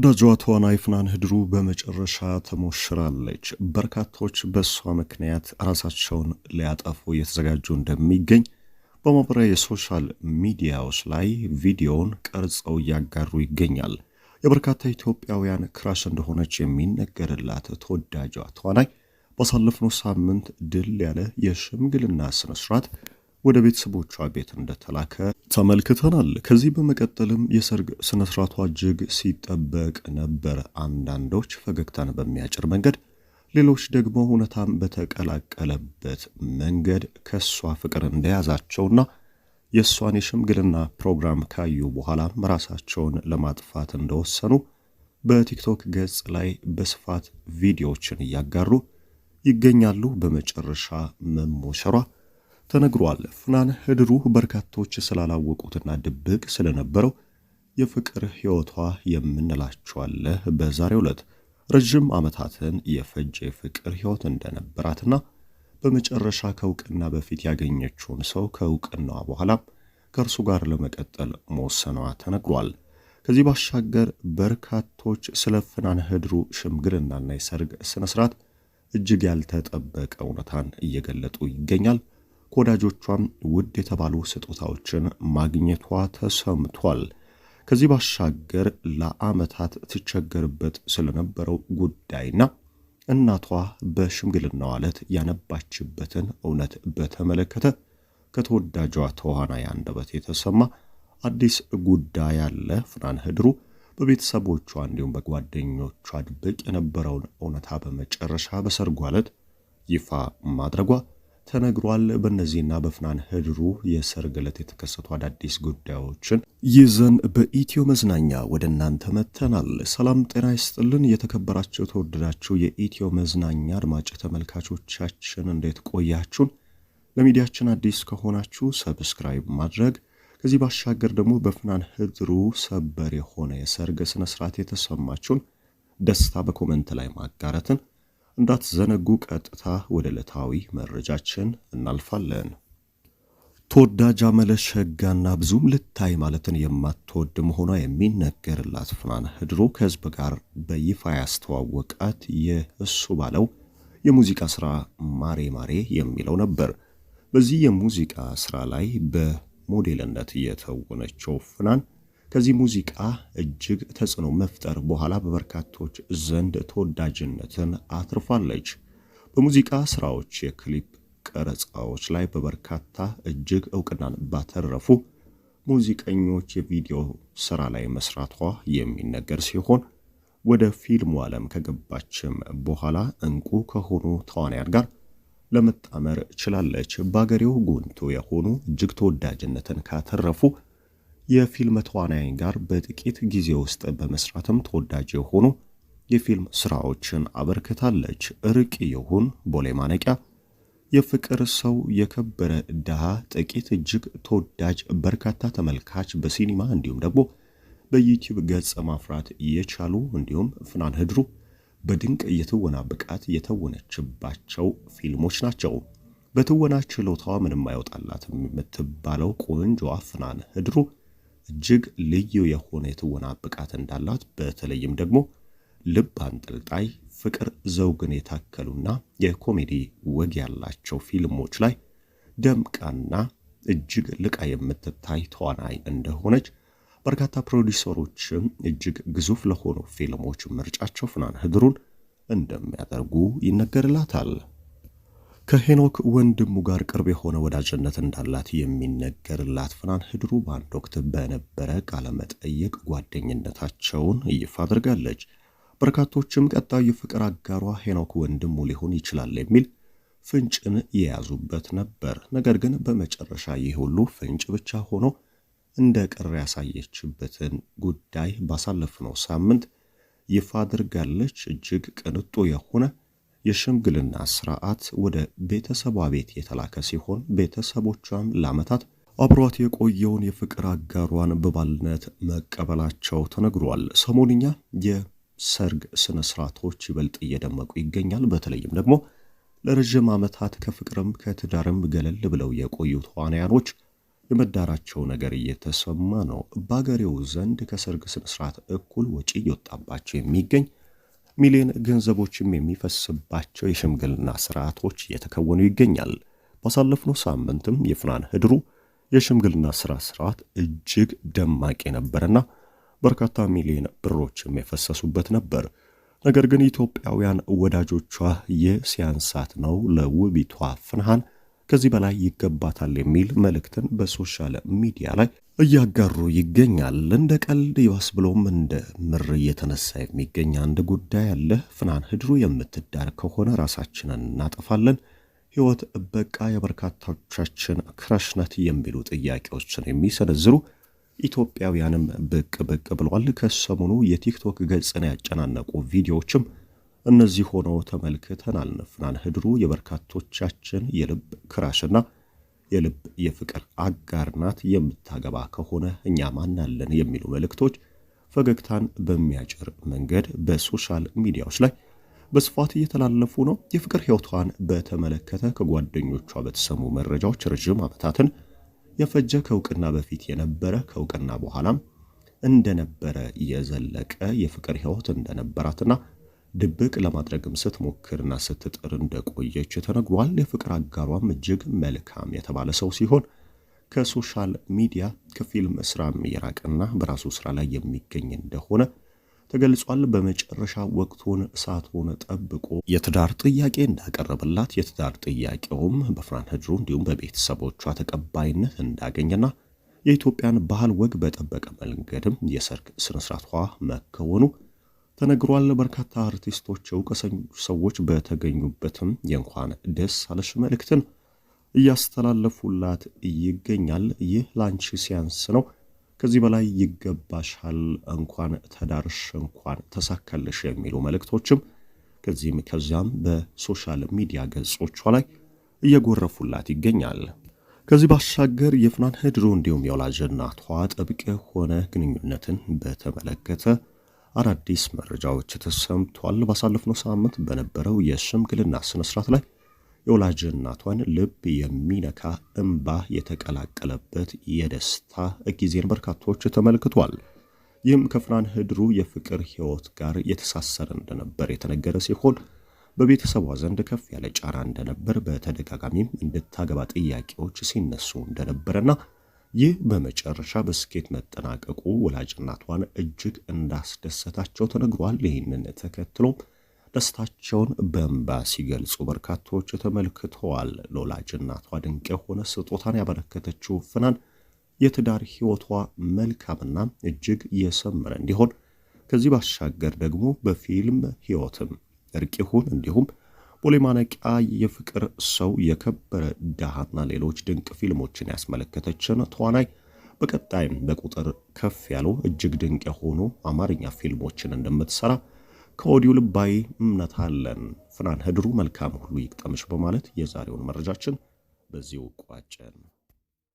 ወዳጇ ተዋናይ ፍናን ህድሩ በመጨረሻ ተሞሽራለች። በርካቶች በሷ ምክንያት ራሳቸውን ሊያጠፉ እየተዘጋጁ እንደሚገኝ በማህበራዊ የሶሻል ሚዲያዎች ላይ ቪዲዮውን ቀርጸው እያጋሩ ይገኛል። የበርካታ ኢትዮጵያውያን ክራሽ እንደሆነች የሚነገርላት ተወዳጇ ተዋናይ ባሳለፍነው ሳምንት ድል ያለ የሽምግልና ስነ ስርዓት ወደ ቤተሰቦቿ ቤት እንደተላከ ተመልክተናል። ከዚህ በመቀጠልም የሰርግ ስነ ስርዓቷ እጅግ ሲጠበቅ ነበር። አንዳንዶች ፈገግታን በሚያጭር መንገድ፣ ሌሎች ደግሞ እውነታን በተቀላቀለበት መንገድ ከሷ ፍቅር እንደያዛቸውና የሷን የሽምግልና ፕሮግራም ካዩ በኋላም ራሳቸውን ለማጥፋት እንደወሰኑ በቲክቶክ ገጽ ላይ በስፋት ቪዲዮዎችን እያጋሩ ይገኛሉ። በመጨረሻ መሞሸሯ ተነግሯል። ፍናን ህድሩ በርካቶች ስላላወቁትና ድብቅ ስለነበረው የፍቅር ህይወቷ የምንላቸዋለ በዛሬው ዕለት ረጅም ዓመታትን የፈጀ ፍቅር ህይወት እንደነበራትና በመጨረሻ ከእውቅና በፊት ያገኘችውን ሰው ከእውቅናዋ በኋላ ከእርሱ ጋር ለመቀጠል መወሰኗ ተነግሯል። ከዚህ ባሻገር በርካቶች ስለ ፍናን ህድሩ ሽምግልናና የሰርግ ስነስርዓት እጅግ ያልተጠበቀ እውነታን እየገለጡ ይገኛል። ከወዳጆቿም ውድ የተባሉ ስጦታዎችን ማግኘቷ ተሰምቷል። ከዚህ ባሻገር ለዓመታት ትቸገርበት ስለነበረው ጉዳይና እናቷ በሽምግልናው ዕለት ያነባችበትን እውነት በተመለከተ ከተወዳጇ ተዋናይ አንደበት የተሰማ አዲስ ጉዳይ አለ። ፍናን ህድሩ በቤተሰቦቿ እንዲሁም በጓደኞቿ ድብቅ የነበረውን እውነታ በመጨረሻ በሰርጓ ዕለት ይፋ ማድረጓ ተነግሯል። በእነዚህና በፍናን ህድሩ የሰርግ ዕለት የተከሰቱ አዳዲስ ጉዳዮችን ይዘን በኢትዮ መዝናኛ ወደ እናንተ መጥተናል። ሰላም ጤና ይስጥልን። የተከበራችሁ ተወደዳችሁ የኢትዮ መዝናኛ አድማጭ ተመልካቾቻችን እንዴት ቆያችሁን? ለሚዲያችን አዲስ ከሆናችሁ ሰብስክራይብ ማድረግ፣ ከዚህ ባሻገር ደግሞ በፍናን ህድሩ ሰበር የሆነ የሰርግ ስነ ስርዓት የተሰማችሁን ደስታ በኮሜንት ላይ ማጋራትን እንዳትዘነጉ። ቀጥታ ወደ ዕለታዊ መረጃችን እናልፋለን። ተወዳጅ አመለሸጋና ብዙም ልታይ ማለትን የማትወድ መሆኗ የሚነገርላት ፍናን ህድሩ ከህዝብ ጋር በይፋ ያስተዋወቃት የእሱ ባለው የሙዚቃ ስራ ማሬ ማሬ የሚለው ነበር። በዚህ የሙዚቃ ስራ ላይ በሞዴልነት የተወነችው ፍናን ከዚህ ሙዚቃ እጅግ ተጽዕኖ መፍጠር በኋላ በበርካቶች ዘንድ ተወዳጅነትን አትርፋለች። በሙዚቃ ስራዎች፣ የክሊፕ ቀረጻዎች ላይ በበርካታ እጅግ እውቅናን ባተረፉ ሙዚቀኞች የቪዲዮ ስራ ላይ መስራቷ የሚነገር ሲሆን ወደ ፊልሙ ዓለም ከገባችም በኋላ እንቁ ከሆኑ ተዋናያን ጋር ለመጣመር ችላለች። በአገሬው ጉንቱ የሆኑ እጅግ ተወዳጅነትን ካተረፉ የፊልም ተዋናያን ጋር በጥቂት ጊዜ ውስጥ በመስራትም ተወዳጅ የሆኑ የፊልም ስራዎችን አበርክታለች። ርቅ ይሁን፣ ቦሌ ማነቂያ፣ የፍቅር ሰው፣ የከበረ ድሃ፣ ጥቂት እጅግ ተወዳጅ በርካታ ተመልካች በሲኒማ እንዲሁም ደግሞ በዩቲዩብ ገጽ ማፍራት የቻሉ እንዲሁም ፍናን ህድሩ በድንቅ የትወና ብቃት የተወነችባቸው ፊልሞች ናቸው። በትወና ችሎታዋ ምንም አይወጣላትም የምትባለው ቆንጆዋ ፍናን ህድሩ እጅግ ልዩ የሆነ የትወና ብቃት እንዳላት በተለይም ደግሞ ልብ አንጠልጣይ ፍቅር ዘውግን የታከሉና የኮሜዲ ወግ ያላቸው ፊልሞች ላይ ደምቃና እጅግ ልቃ የምትታይ ተዋናይ እንደሆነች በርካታ ፕሮዲውሰሮችም እጅግ ግዙፍ ለሆኑ ፊልሞች ምርጫቸው ፍናን ህድሩን እንደሚያደርጉ ይነገርላታል። ከሄኖክ ወንድሙ ጋር ቅርብ የሆነ ወዳጅነት እንዳላት የሚነገርላት ፍናን ህድሩ በአንድ ወቅት በነበረ ቃለ መጠይቅ ጓደኝነታቸውን ይፋ አድርጋለች። በርካቶችም ቀጣዩ ፍቅር አጋሯ ሄኖክ ወንድሙ ሊሆን ይችላል የሚል ፍንጭን የያዙበት ነበር። ነገር ግን በመጨረሻ ይህ ሁሉ ፍንጭ ብቻ ሆኖ እንደ ቀረ ያሳየችበትን ጉዳይ ባሳለፍነው ሳምንት ይፋ አድርጋለች። እጅግ ቅንጡ የሆነ የሽምግልና ስርዓት ወደ ቤተሰቧ ቤት የተላከ ሲሆን ቤተሰቦቿም ለዓመታት አብሯት የቆየውን የፍቅር አጋሯን በባልነት መቀበላቸው ተነግሯል። ሰሞንኛ የሰርግ ስነ ስርዓቶች ይበልጥ እየደመቁ ይገኛል። በተለይም ደግሞ ለረጅም ዓመታት ከፍቅርም ከትዳርም ገለል ብለው የቆዩ ተዋናያኖች የመዳራቸው ነገር እየተሰማ ነው። በአገሬው ዘንድ ከሰርግ ስነ ስርዓት እኩል ወጪ እየወጣባቸው የሚገኝ ሚሊዮን ገንዘቦችም የሚፈስባቸው የሽምግልና ስርዓቶች እየተከወኑ ይገኛል። ባሳለፍነው ሳምንትም የፍናን ህድሩ የሽምግልና ስርዓት እጅግ ደማቅ የነበረና በርካታ ሚሊዮን ብሮችም የፈሰሱበት ነበር። ነገር ግን ኢትዮጵያውያን ወዳጆቿ የሲያንሳት ነው ለውቢቷ ፍናን ከዚህ በላይ ይገባታል የሚል መልእክትን በሶሻል ሚዲያ ላይ እያጋሩ ይገኛል። እንደ ቀልድ ይዋስ ብሎም እንደ ምር እየተነሳ የሚገኝ አንድ ጉዳይ አለ። ፍናን ህድሩ የምትዳር ከሆነ ራሳችንን እናጠፋለን፣ ህይወት በቃ የበርካታዎቻችን ክራሽነት የሚሉ ጥያቄዎችን የሚሰነዝሩ ኢትዮጵያውያንም ብቅ ብለዋል። ከሰሞኑ የቲክቶክ ገጽን ያጨናነቁ ቪዲዮዎችም እነዚህ ሆነው ተመልክተናል። ፍናን ህድሩ የበርካቶቻችን የልብ ክራሽና የልብ የፍቅር አጋር ናት፣ የምታገባ ከሆነ እኛ ማናለን የሚሉ መልእክቶች ፈገግታን በሚያጭር መንገድ በሶሻል ሚዲያዎች ላይ በስፋት እየተላለፉ ነው። የፍቅር ህይወቷን በተመለከተ ከጓደኞቿ በተሰሙ መረጃዎች ረጅም ዓመታትን የፈጀ ከእውቅና በፊት የነበረ ከእውቅና በኋላም እንደነበረ የዘለቀ የፍቅር ህይወት እንደነበራትና ድብቅ ለማድረግም ስትሞክርና ስትጥር እንደቆየች ተነግሯል። የፍቅር አጋሯም እጅግ መልካም የተባለ ሰው ሲሆን ከሶሻል ሚዲያ ከፊልም ስራም የራቀና በራሱ ስራ ላይ የሚገኝ እንደሆነ ተገልጿል። በመጨረሻ ወቅቱን ሰዓቱን ጠብቆ የትዳር ጥያቄ እንዳቀረበላት የትዳር ጥያቄውም በፍናን ህድሩ እንዲሁም በቤተሰቦቿ ተቀባይነት እንዳገኘና የኢትዮጵያን ባህል ወግ በጠበቀ መንገድም የሰርግ ስነስርዓቷ መከወኑ ተነግሯል። በርካታ አርቲስቶች እውቅ ሰዎች በተገኙበትም የእንኳን ደስ አለሽ መልእክትን እያስተላለፉላት ይገኛል። ይህ ላንቺ ሲያንስ ነው፣ ከዚህ በላይ ይገባሻል፣ እንኳን ተዳርሽ፣ እንኳን ተሳካልሽ የሚሉ መልእክቶችም ከዚያም በሶሻል ሚዲያ ገጾቿ ላይ እየጎረፉላት ይገኛል። ከዚህ ባሻገር የፍናን ህድሩ እንዲሁም የወላጅ እናቷ ጥብቅ የሆነ ግንኙነትን በተመለከተ አዳዲስ መረጃዎች ተሰምቷል። ባሳለፍነው ሳምንት በነበረው የሽምግልና ስነስርዓት ላይ የወላጅ እናቷን ልብ የሚነካ እንባ የተቀላቀለበት የደስታ ጊዜን በርካቶች ተመልክቷል። ይህም ከፍናን ህድሩ የፍቅር ህይወት ጋር የተሳሰረ እንደነበር የተነገረ ሲሆን በቤተሰቧ ዘንድ ከፍ ያለ ጫና እንደነበር፣ በተደጋጋሚም እንድታገባ ጥያቄዎች ሲነሱ እንደነበረና ይህ በመጨረሻ በስኬት መጠናቀቁ ወላጅ እናቷን እጅግ እንዳስደሰታቸው ተነግሯል። ይህንን ተከትሎ ደስታቸውን በእንባ ሲገልጹ በርካቶች ተመልክተዋል። ለወላጅ እናቷ ድንቅ የሆነ ስጦታን ያበረከተችው ፍናን የትዳር ህይወቷ መልካምና እጅግ የሰመረ እንዲሆን ከዚህ ባሻገር ደግሞ በፊልም ህይወትም እርቅ ይሁን እንዲሁም ቦሌ ማነቂያ፣ የፍቅር ሰው፣ የከበረ ድሃና ሌሎች ድንቅ ፊልሞችን ያስመለከተችን ተዋናይ በቀጣይም በቁጥር ከፍ ያሉ እጅግ ድንቅ የሆኑ አማርኛ ፊልሞችን እንደምትሰራ ከወዲሁ ልባዊ እምነት አለን። ፍናን ህድሩ መልካም ሁሉ ይቅጠምሽ በማለት የዛሬውን መረጃችን በዚሁ ቋጨን።